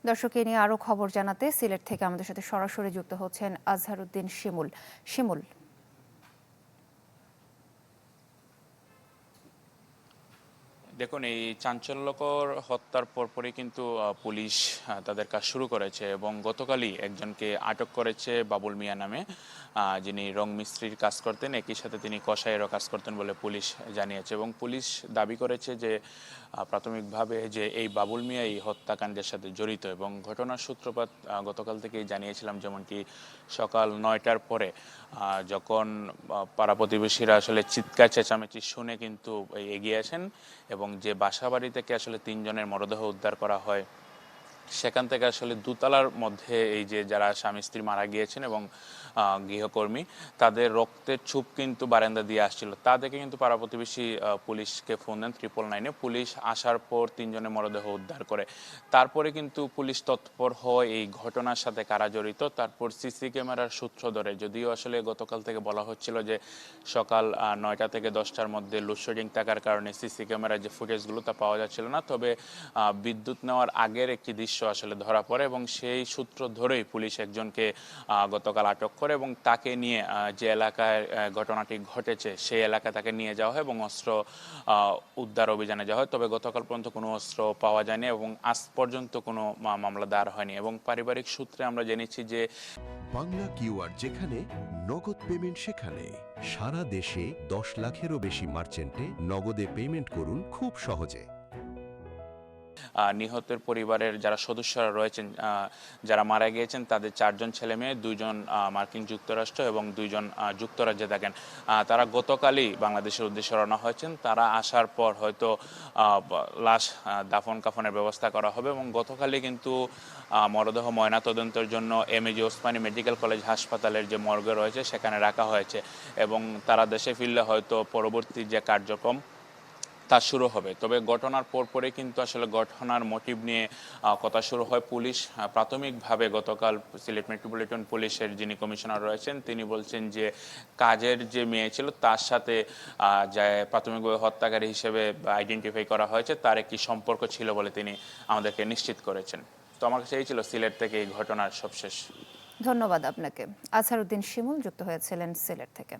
দর্শক এ নিয়ে আরো খবর জানাতে সিলেট থেকে আমাদের সাথে সরাসরি যুক্ত হচ্ছেন আজহারউদ্দিন শিমুল। শিমুল, দেখুন, এই চাঞ্চল্যকর হত্যার পরপরই কিন্তু পুলিশ তাদের কাজ শুরু করেছে এবং গতকালই একজনকে আটক করেছে বাবুল মিয়া নামে, যিনি রং মিস্ত্রির কাজ করতেন, একই সাথে তিনি কসাইয়েরও কাজ করতেন বলে পুলিশ জানিয়েছে। এবং পুলিশ দাবি করেছে যে প্রাথমিকভাবে যে এই বাবুল মিয়া এই হত্যাকাণ্ডের সাথে জড়িত। এবং ঘটনার সূত্রপাত গতকাল থেকেই জানিয়েছিলাম, যেমনটি সকাল 9টার পরে যখন পাড়া প্রতিবেশীরা আসলে চিৎকার চেঁচামেচি শুনে কিন্তু এগিয়ে আসেন এবং যে বাসাবাড়ি থেকে আসলে 3 জনের মরদেহ উদ্ধার করা হয়, সেখান থেকে আসলে দোতলার মধ্যে এই যে যারা স্বামী স্ত্রী মারা গিয়েছেন এবং গৃহকর্মী, তাদের রক্তের ছোপ কিন্তু বারান্দা দিয়ে আসছিল। তা দেখে কিন্তু পাড়া প্রতিবেশী পুলিশকে ফোন দেন 999-এ। পুলিশ আসার পর 3 জনের মরদেহ উদ্ধার করে। তারপরে কিন্তু পুলিশ তৎপর হয় এই ঘটনার সাথে কারা জড়িত, তারপর সিসি ক্যামেরার সূত্র ধরে। যদিও আসলে গতকাল থেকে বলা হচ্ছিল যে সকাল 9টা থেকে 10টার মধ্যে লোডশেডিং থাকার কারণে সিসি ক্যামেরার যে ফুটেজগুলো তা পাওয়া যাচ্ছিল না, তবে বিদ্যুৎ নেওয়ার আগের একটি দৃশ্য আসলে ধরা পড়ে এবং সেই সূত্র ধরেই পুলিশ একজনকে গতকাল আটক করে এবং তাকে নিয়ে যে এলাকায় ঘটনাটি ঘটেছে সেই এলাকায় তাকে নিয়ে যাওয়া হয় এবং অস্ত্র উদ্ধার অভিযানে যাওয়া হয়। তবে গতকাল পর্যন্ত কোনো অস্ত্র পাওয়া যায়নি এবং আজ পর্যন্ত কোনো মামলা দায়ের হয়নি। এবং পারিবারিক সূত্রে আমরা জেনেছি যে বাংলা কিউআর যেখানে নগদ পেমেন্ট সেখানে সারা দেশে 10 লাখেরও বেশি মার্চেন্টে নগদে পেমেন্ট করুন খুব সহজে। নিহতের পরিবারের যারা সদস্যরা রয়েছেন, যারা মারা গিয়েছেন, তাদের 4জন ছেলে মেয়ে, 2জন মার্কিন যুক্তরাষ্ট্র এবং 2জন যুক্তরাজ্যে থাকেন। তারা গতকালই বাংলাদেশের উদ্দেশ্যে রওনা হয়েছেন। তারা আসার পর হয়তো লাশ দাফন কাফনের ব্যবস্থা করা হবে এবং গতকালই কিন্তু মরদেহ ময়নাতদন্তের জন্য এমএজি ওসমানী মেডিকেল কলেজ হাসপাতালের যে মর্গে রয়েছে সেখানে রাখা হয়েছে এবং তারা দেশে ফিরলে হয়তো পরবর্তী যে কার্যক্রম তা শুরু হবে। তবে ঘটনার পরপরে কিন্তু আসলে ঘটনার মোটিভ নিয়ে কথা শুরু হয়। পুলিশ প্রাথমিকভাবে গতকাল সিলেট মেট্রোপলিটন পুলিশের যিনি কমিশনার রয়েছেন তিনি বলছেন যে কাজের যে মেয়ে ছিল তার সাথে যা প্রাথমিকভাবে হত্যাকারী হিসেবে আইডেন্টিফাই করা হয়েছে তার একটি সম্পর্ক ছিল বলে তিনি আমাদেরকে নিশ্চিত করেছেন। তো আমার কাছে এই ছিল সিলেট থেকে এই ঘটনার সবশেষ। ধন্যবাদ আপনাকে। আজহারউদ্দিন শিমুল যুক্ত হয়েছিলেন সিলেট থেকে।